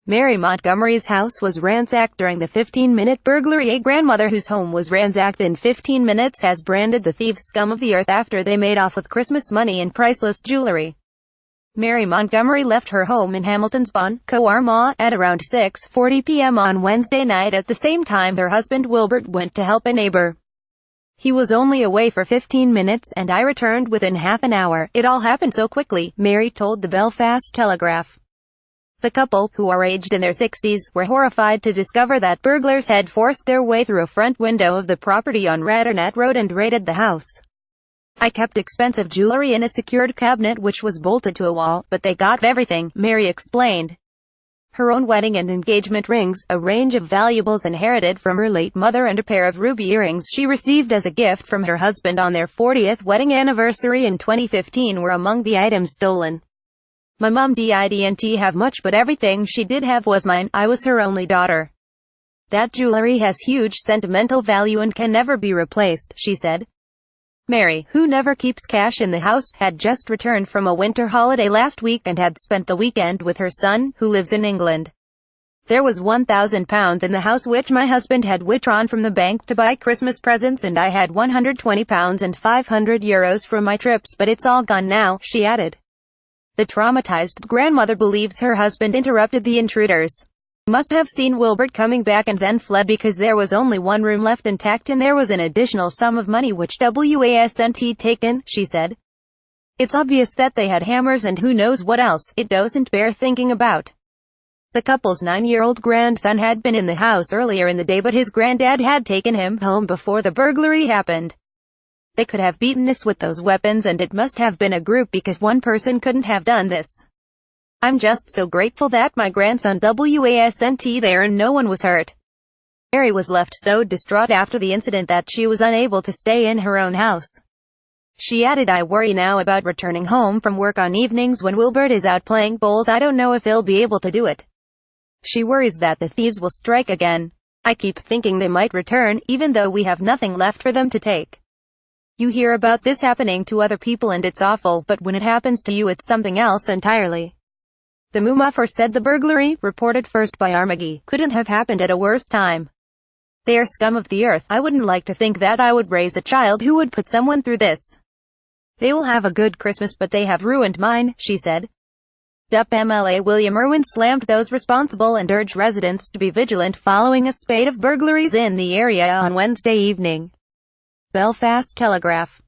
Mary Montgomery's house was ransacked during the 15-minute burglary. A grandmother whose home was ransacked in 15 minutes has branded the thieves scum of the earth after they made off with Christmas money and priceless jewellery. Mary Montgomery left her home in Hamiltonsbawn, Armagh, at around 6:40 p.m. on Wednesday night. At the same time, her husband Wilbert went to help a neighbour. He was only away for 15 minutes, and I returned within half an hour. It all happened so quickly, Mary told the Belfast Telegraph. The couple, who are aged in their 60s, were horrified to discover that burglars had forced their way through a front window of the property on Radernat Road and raided the house. I kept expensive jewellery in a secured cabinet which was bolted to a wall, but they got everything, Mary explained. Her own wedding and engagement rings, a range of valuables inherited from her late mother, and a pair of ruby earrings she received as a gift from her husband on their 40th wedding anniversary in 2015 were among the items stolen. My mum didn't have much, but everything she did have was mine. I was her only daughter. That jewellery has huge sentimental value and can never be replaced, she said. Mary, who never keeps cash in the house, had just returned from a winter holiday last week and had spent the weekend with her son, who lives in England. There was £1,000 in the house which my husband had withdrawn from the bank to buy Christmas presents, and I had £120 and €500 from my trips, but it's all gone now, she added. The traumatized grandmother believes her husband interrupted the intruders. He must have seen Wilbert coming back and then fled because there was only one room left intact and there was an additional sum of money which wasn't taken, she said. It's obvious that they had hammers and who knows what else. It doesn't bear thinking about. The couple's 9-year-old grandson had been in the house earlier in the day, but his granddad had taken him home before the burglary happened. They could have beaten us with those weapons, and it must have been a group because one person couldn't have done this. I'm just so grateful that my grandson wasn't there and no one was hurt. Mary was left so distraught after the incident that she was unable to stay in her own house. She added, I worry now about returning home from work on evenings when Wilbert is out playing bowls. I don't know if he'll be able to do it. She worries that the thieves will strike again. I keep thinking they might return, even though we have nothing left for them to take. You hear about this happening to other people and it's awful, but when it happens to you it's something else entirely. The Montgomerys said the burglary, reported first by Armagh, couldn't have happened at a worse time. They are scum of the earth. I wouldn't like to think that I would raise a child who would put someone through this. They will have a good Christmas, but they have ruined mine, she said. MLA William Irwin slammed those responsible and urged residents to be vigilant following a spate of burglaries in the area on Wednesday evening. Belfast Telegraph.